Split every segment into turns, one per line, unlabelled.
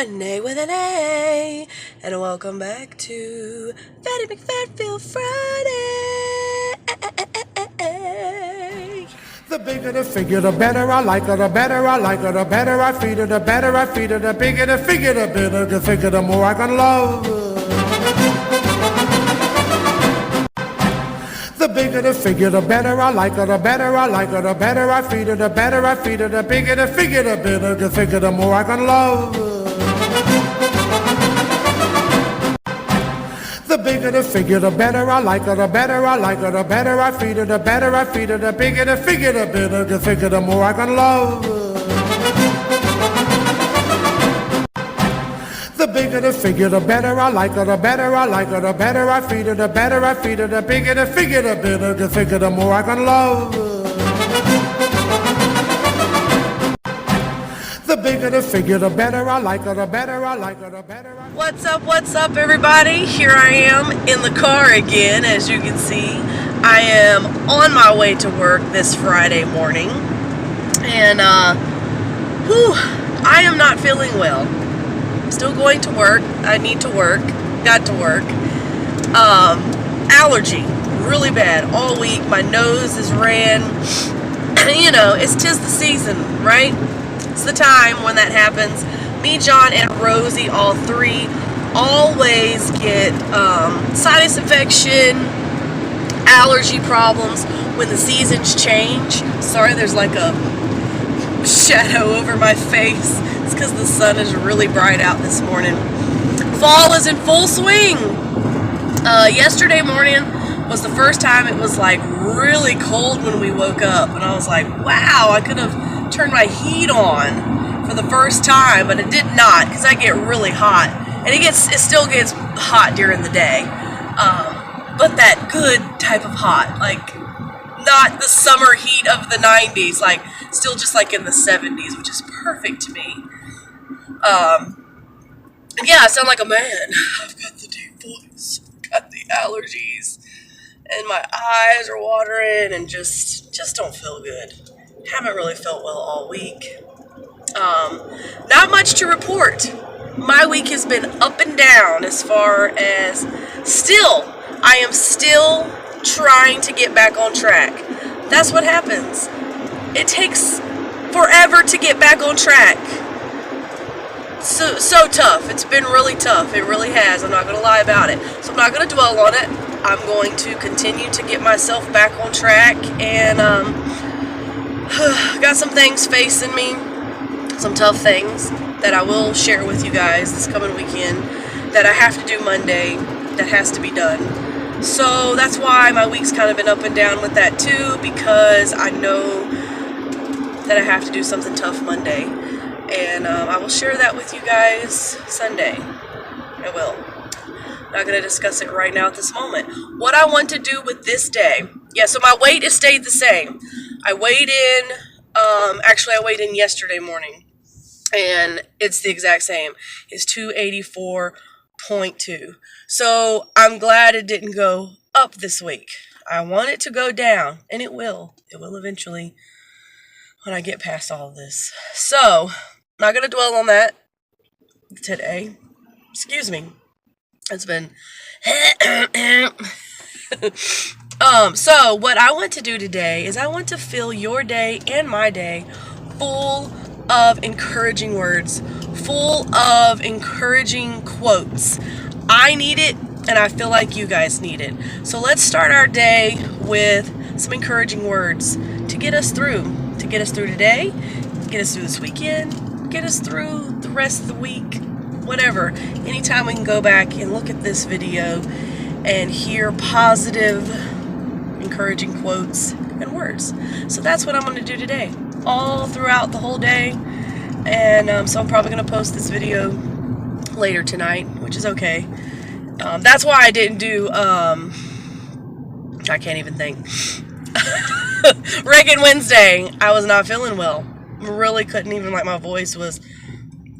Renee with an A, and welcome back to Fattie McFatville Friday.
The bigger the figure, the better I like her, the better I like her, the better I feed her, the better I feed her, the bigger the figure, the better the figure, the more I can love her. The bigger the figure, the better I like her, the better I like her, the better I feed her, the better I feed her, the bigger the figure, the better the figure, the more I can love her. The bigger the figure, the better I like her, the better I like her, the better I feed her, the better I feed her, the bigger the figure, the better the figure, the more I can love her. The bigger the figure, the better I like her, the better I like her, the better I feed her, the better I feed her, the bigger the figure, the better the figure, the more I can love her. The bigger the figure, the better I like her, the better I like her, the better I...
What's up, everybody? Here I am in the car again. As you can see, I am on my way to work this Friday morning. And, I am not feeling well. Still going to work. I need to work. Got to work. Allergy. Really bad. All week. My nose is ran. You know, it's 'tis the season, right? It's the time when that happens. Me, John, and Rosie, all three, always get sinus infection, allergy problems when the seasons change. Sorry, there's like a shadow over my face. It's because the sun is really bright out this morning. Fall is in full swing. Yesterday morning was the first time it was like really cold when we woke up, and I was like, wow, I could have turned my heat on for the first time, but it did not, because I get really hot, and it still gets hot during the day, but that good type of hot, like not the summer heat of the 90s, like still just like in the 70s, which is perfect to me. Yeah, I sound like a man. I've got the deep voice, got the allergies, and my eyes are watering, and just don't feel good. Haven't really felt well all week. Not much to report. My week has been up and down as far as I am still trying to get back on track. That's what happens. It takes forever to get back on track. So tough. It's been really tough. It really has. I'm not going to lie about it. So I'm not going to dwell on it. I'm going to continue to get myself back on track, and got some things facing me, some tough things that I will share with you guys this coming weekend that I have to do Monday, that has to be done. So that's why my week's kind of been up and down with that too, because I know that I have to do something tough Monday, and I will share that with you guys Sunday. I will. Not going to discuss it right now at this moment. What I want to do with this day, yeah, so my weight has stayed the same. I weighed in, I weighed in yesterday morning, and it's the exact same. It's 284.2. So I'm glad it didn't go up this week. I want it to go down, and it will. It will eventually when I get past all of this. So, not going to dwell on that today. Excuse me. It's been... So what I want to do today is I want to fill your day and my day full of encouraging words, full of encouraging quotes. I need it, and I feel like you guys need it. So let's start our day with some encouraging words to get us through today, get us through this weekend, get us through the rest of the week, whatever. Anytime we can go back and look at this video and hear positive, encouraging quotes and words. So that's what I'm going to do today, all throughout the whole day. And so I'm probably going to post this video later tonight, which is okay. That's why I didn't do, I can't even think. Reagan Wednesday, I was not feeling well. Really couldn't even, like, my voice was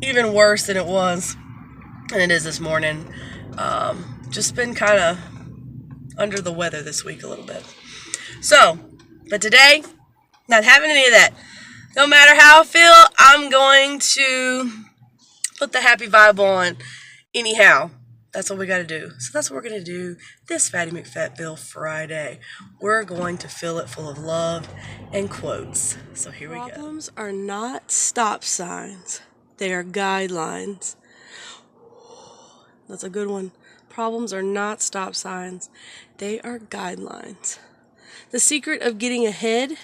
even worse than it was, and it is this morning. Just been kind of under the weather this week a little bit. So, but today, not having any of that. No matter how I feel, I'm going to put the happy vibe on anyhow. That's what we got to do. So that's what we're going to do this Fattie McFatville Friday. We're going to fill it full of love and quotes. So here we go. Problems are not stop signs. They are guidelines. That's a good one. Problems are not stop signs. They are guidelines. The secret of getting ahead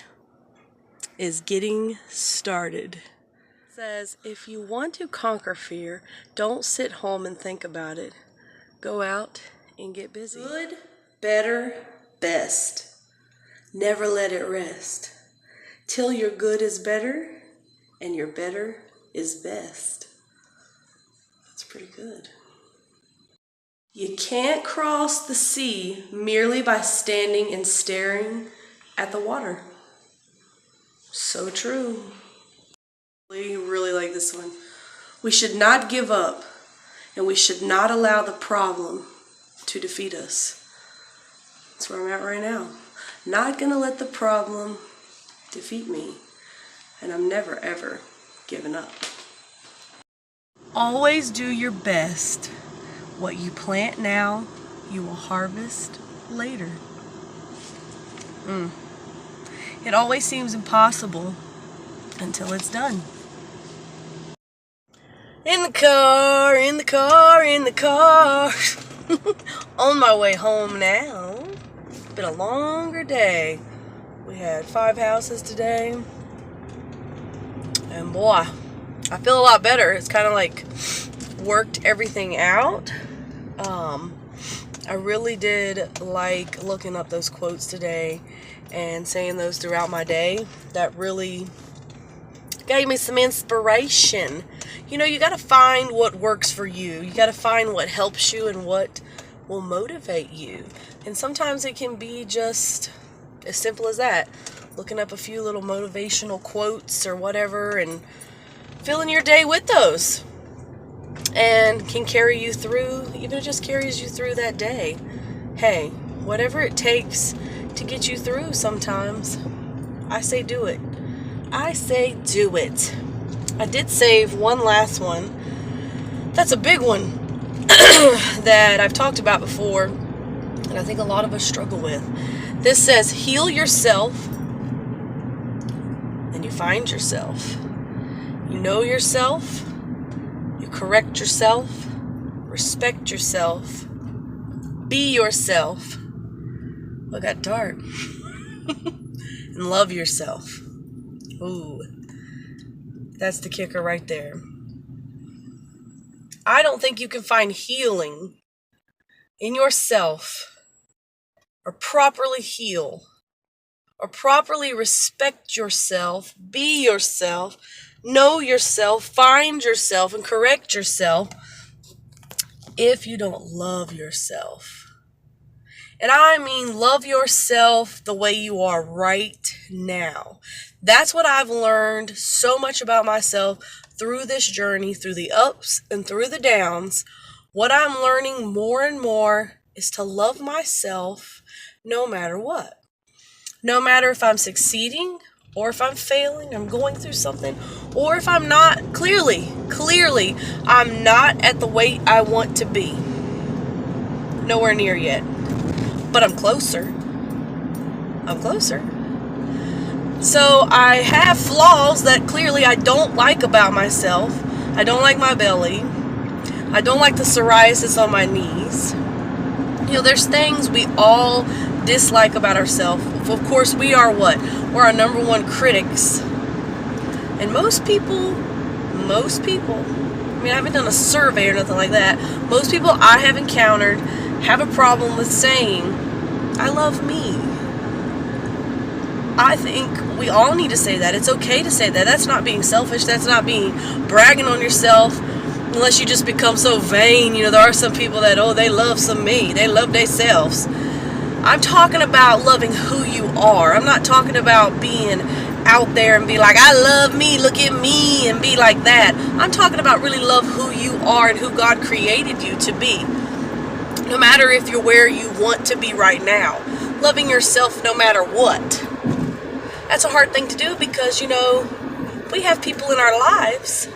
is getting started. It says, if you want to conquer fear, don't sit home and think about it. Go out and get busy. Good, better, best. Never let it rest. Till your good is better and your better is best. That's pretty good. You can't cross the sea merely by standing and staring at the water. So true. I really like this one. We should not give up, and we should not allow the problem to defeat us. That's where I'm at right now. Not gonna let the problem defeat me, and I'm never ever giving up. Always do your best. What you plant now, you will harvest later. It always seems impossible until it's done. In the car, in the car, in the car. On my way home now. It's been a longer day. We had 5 houses today. And boy, I feel a lot better. It's kind of like worked everything out. I really did like looking up those quotes today and saying those throughout my day. That really gave me some inspiration. You know, you got to find what works for you. You got to find what helps you and what will motivate you. And sometimes it can be just as simple as that. Looking up a few little motivational quotes or whatever and filling your day with those. And can carry you through, even if it just carries you through that day. Hey, whatever it takes to get you through sometimes, I say do it. I say do it. I did save one last one. That's a big one that I've talked about before, and I think a lot of us struggle with. This says, heal yourself, and you find yourself. You know yourself. Correct yourself, respect yourself, be yourself. Oh, it got dark. And love yourself. Ooh, that's the kicker right there. I don't think you can find healing in yourself or properly heal or properly respect yourself, be yourself, know yourself, find yourself, and correct yourself if you don't love yourself. And I mean love yourself the way you are right now. That's what I've learned so much about myself through this journey, through the ups and through the downs. What I'm learning more and more is to love myself no matter what. No matter if I'm succeeding or if I'm failing, I'm going through something, or if I'm not, clearly, I'm not at the weight I want to be. Nowhere near yet. But I'm closer. So I have flaws that clearly I don't like about myself. I don't like my belly. I don't like the psoriasis on my knees. You know, there's things we all dislike about ourselves. Of course, we are what? We're our number one critics. And most people, I mean, I haven't done a survey or nothing like that. Most people I have encountered have a problem with saying, I love me. I think we all need to say that. It's okay to say that. That's not being selfish. That's not being bragging on yourself. Unless you just become so vain. You know, there are some people that, they love some me. They love themselves. I'm talking about loving who you are. I'm not talking about being out there and be like, I love me, look at me, and be like that. I'm talking about really love who you are and who God created you to be. No matter if you're where you want to be right now. Loving yourself no matter what. That's a hard thing to do because, you know, we have people in our lives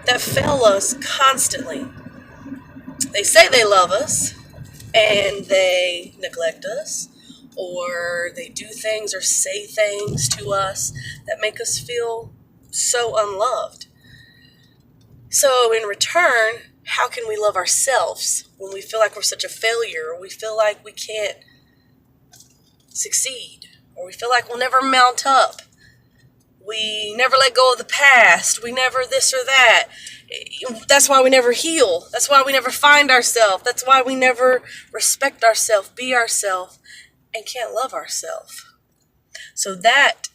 that fail us constantly. They say they love us, and they neglect us, or they do things or say things to us that make us feel so unloved. So in return, how can we love ourselves when we feel like we're such a failure, or we feel like we can't succeed, or we feel like we'll never mount up? We never let go of the past. We never this or that. That's why we never heal. That's why we never find ourselves. That's why we never respect ourselves, be ourselves, and can't love ourselves. So that,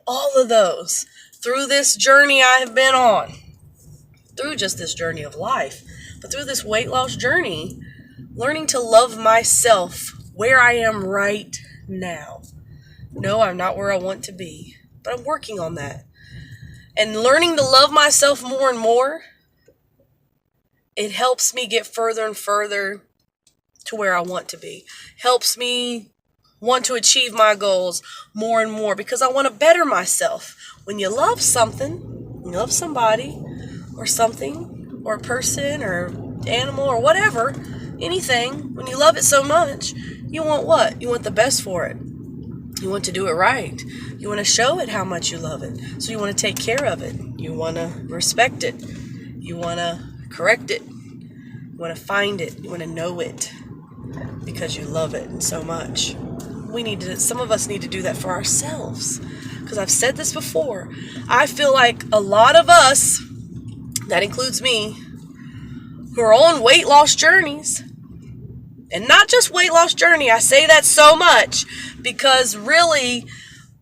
all of those, through this journey I have been on, through just this journey of life, but through this weight loss journey, learning to love myself where I am right now. No, I'm not where I want to be, but I'm working on that. And learning to love myself more and more, it helps me get further and further to where I want to be. Helps me want to achieve my goals more and more because I want to better myself. When you love something, you love somebody or something or a person or animal or whatever, anything, when you love it so much, you want what? You want the best for it. You want to do it right. You want to show it how much you love it. So you want to take care of it. You want to respect it. You want to correct it. You want to find it. You want to know it because you love it so much. Some of us need to do that for ourselves. Because I've said this before. I feel like a lot of us, that includes me, who are on weight loss journeys, and not just weight loss journey, I say that so much because really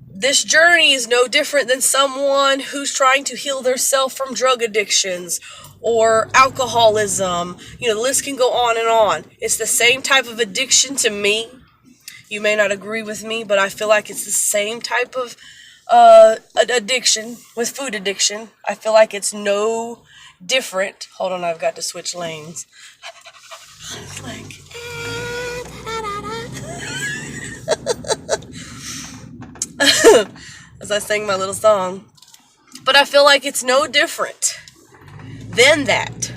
this journey is no different than someone who's trying to heal themselves from drug addictions or alcoholism. The list can go on and on. It's the same type of addiction to me. You may not agree with me, but I feel like it's the same type of addiction with food addiction. I feel like it's no different. Hold on, I've got to switch lanes. It's like, as I sing my little song. But I feel like it's no different than that.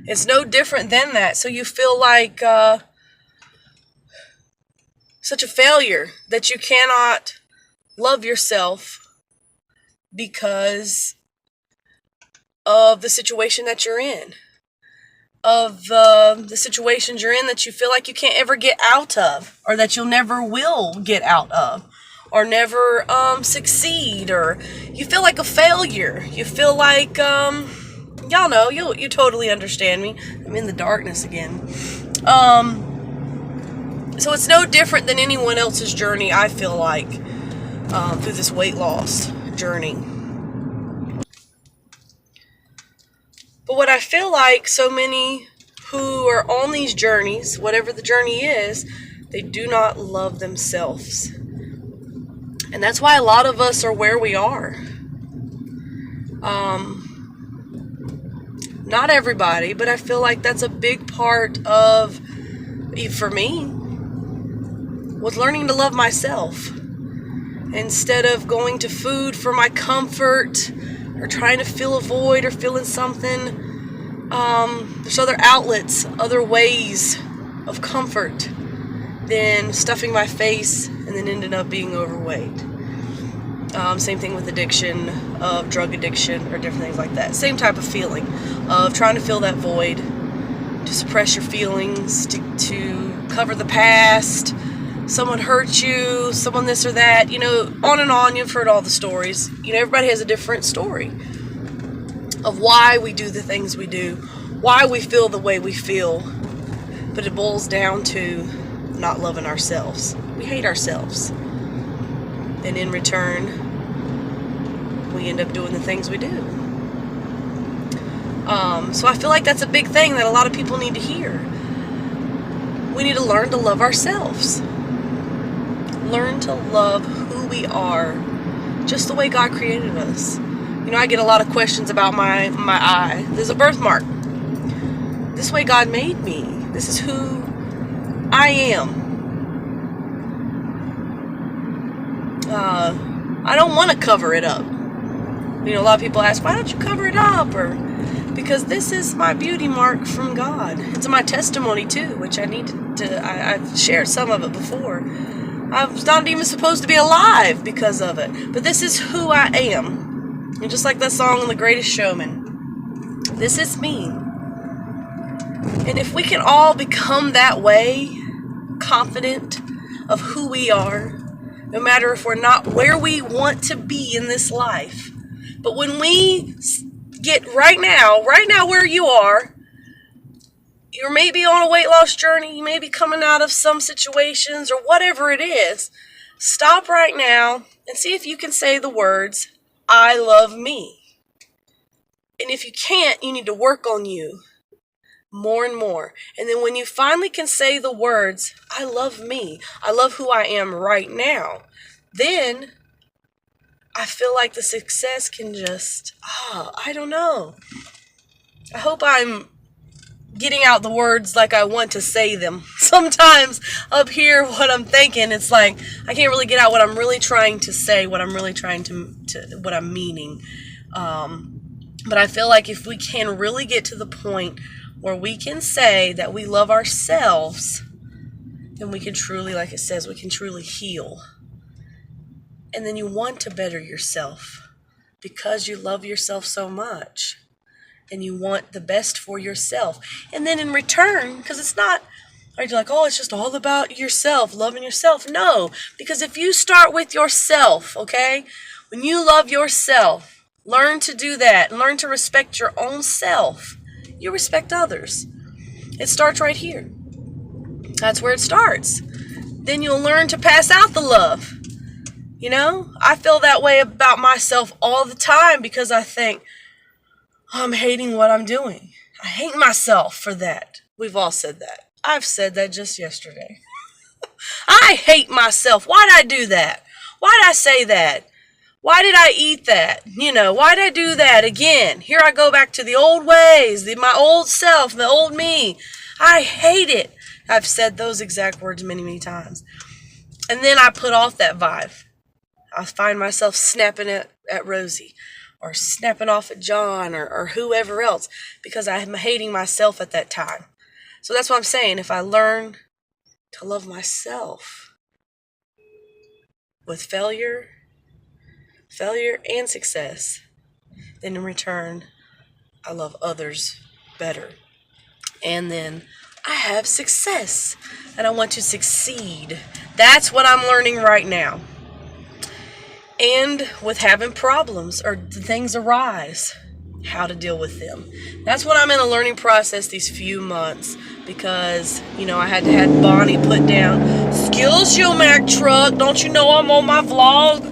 It's no different than that. So you feel like such a failure that you cannot love yourself because of the situation that you're in, of the situations you're in that you feel like you can't ever get out of, or that you'll never will get out of, or never succeed, or you feel like a failure. You feel like, y'all know, you totally understand me. I'm in the darkness again. So it's no different than anyone else's journey, I feel like, through this weight loss journey. But what I feel like so many who are on these journeys, whatever the journey is, they do not love themselves. And that's why a lot of us are where we are. Not everybody, but I feel like that's a big part of, for me, was learning to love myself. Instead of going to food for my comfort, or trying to fill a void or filling something, there's other outlets, other ways of comfort than stuffing my face and then ending up being overweight. Same thing with addiction, of drug addiction, or different things like that. Same type of feeling of trying to fill that void, to suppress your feelings, to cover the past. Someone hurt you, someone this or that, on and on. You've heard all the stories. Everybody has a different story of why we do the things we do, why we feel the way we feel. But it boils down to not loving ourselves. We hate ourselves. And in return, we end up doing the things we do. So I feel like that's a big thing that a lot of people need to hear. We need to learn to love ourselves. Learn to love who we are, just the way God created us. I get a lot of questions about my eye. There's a birthmark. This way God made me. This is who I am. I don't want to cover it up. You know, a lot of people ask, why don't you cover it up? Or because this is my beauty mark from God. It's my testimony too, which I need I've shared some of it before. I was not even supposed to be alive because of it. But this is who I am. And just like that song on The Greatest Showman, this is me. And if we can all become that way, confident of who we are, no matter if we're not where we want to be in this life, but when we get right now where you are, you may be on a weight loss journey, you may be coming out of some situations or whatever it is, stop right now and see if you can say the words, I love me. And if you can't, you need to work on you more and more. And then when you finally can say the words, I love me, I love who I am right now, then I feel like the success can just, I don't know. I hope I'm getting out the words like I want to say them. Sometimes up here, what I'm thinking, it's like I can't really get out what I'm really trying to say, what I'm really trying to what I'm meaning. But I feel like if we can really get to the point where we can say that we love ourselves, then we can truly, like it says, we can truly heal. And then you want to better yourself because you love yourself so much. And you want the best for yourself. And then in return, because it's not, you're like, oh, it's just all about yourself, loving yourself. No, because if you start with yourself, okay, when you love yourself, learn to do that, and learn to respect your own self, you respect others. It starts right here. That's where it starts. Then you'll learn to pass out the love. You know, I feel that way about myself all the time because I think, I'm hating what I'm doing. I hate myself for that. We've all said that. I've said that just yesterday. I hate myself. Why'd I do that? Why'd I say that? Why did I eat that? You know, why'd I do that again? Here I go back to the old ways, my old self, the old me. I hate it. I've said those exact words many, many times. And then I put off that vibe. I find myself snapping at Rosie. Or snapping off at John or whoever else because I'm hating myself at that time. So that's what I'm saying. If I learn to love myself with failure and success, then in return, I love others better. And then I have success and I want to succeed. That's what I'm learning right now. And with having problems or things arise, how to deal with them. That's what I'm in a learning process these few months because, you know, I had to have Bonnie put down, "Excuse you, Mac truck, don't you know I'm on my vlog?"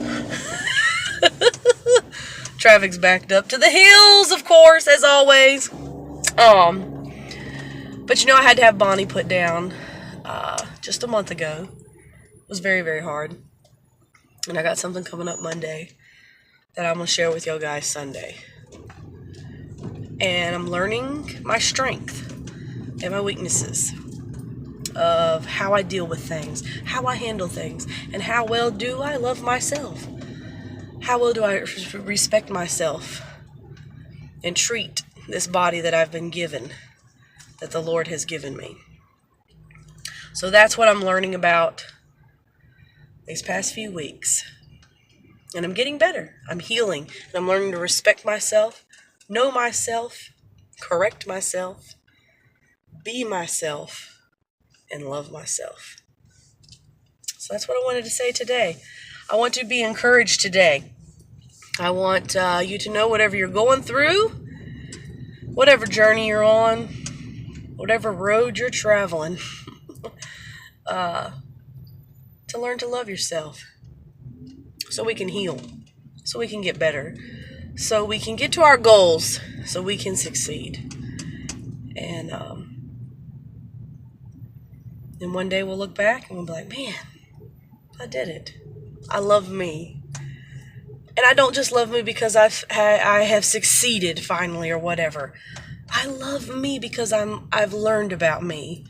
Traffic's backed up to the hills, of course, as always. But, you know, I had to have Bonnie put down just a month ago. It was very, very hard. And I got something coming up Monday that I'm going to share with y'all guys Sunday. And I'm learning my strength and my weaknesses of how I deal with things, how I handle things, and how well do I love myself. How well do I respect myself and treat this body that I've been given, that the Lord has given me. So that's what I'm learning about these past few weeks. And I'm getting better. I'm healing. And I'm learning to respect myself, know myself, correct myself, be myself, and love myself. So that's what I wanted to say today. I want to be encouraged today. I want you to know whatever you're going through, whatever journey you're on, whatever road you're traveling, to learn to love yourself so we can heal, so we can get better, so we can get to our goals, so we can succeed. And then one day we'll look back and we'll be like, man, I did it. I love me. And I don't just love me because I have succeeded finally or whatever. I love me because I've learned about me.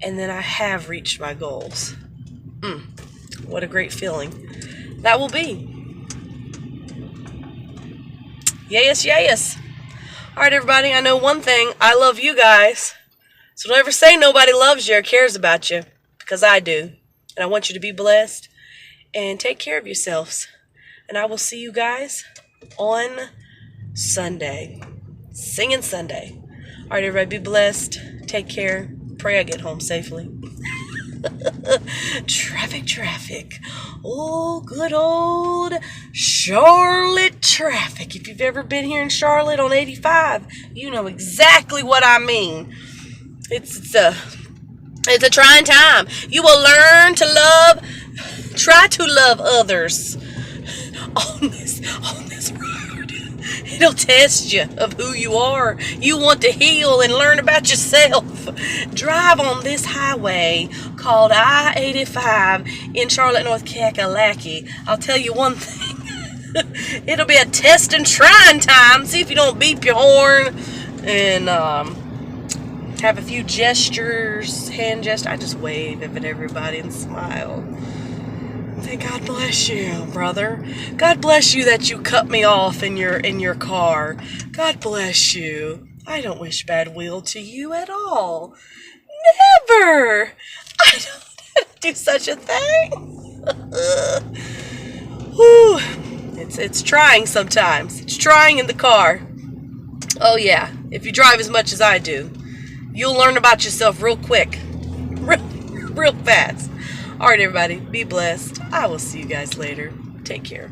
And then I have reached my goals. What a great feeling that will be. Yes, yes. All right, everybody, I know one thing. I love you guys. So don't ever say nobody loves you or cares about you, because I do. And I want you to be blessed and take care of yourselves. And I will see you guys on Sunday. Singing Sunday. All right, everybody, be blessed. Take care. Pray I get home safely. Traffic. Oh, good old Charlotte traffic. If you've ever been here in Charlotte on 85, you know exactly what I mean. It's a trying time. You will learn to try to love others on this road. It'll test you of who you are. You want to heal and learn about yourself. Drive on this highway called I-85 in Charlotte, North Kakalaki. I'll tell you one thing. It'll be a test and trying time. See if you don't beep your horn and have a few gestures, hand gestures. I just wave at everybody and smile. Say, God bless you, brother. God bless you that you cut me off in your car. God bless you. I don't wish bad will to you at all. Never. I don't do such a thing. Whew. It's trying sometimes. It's trying in the car. Oh yeah, if you drive as much as I do, you'll learn about yourself real quick. Real fast. All right, everybody, be blessed. I will see you guys later. Take care.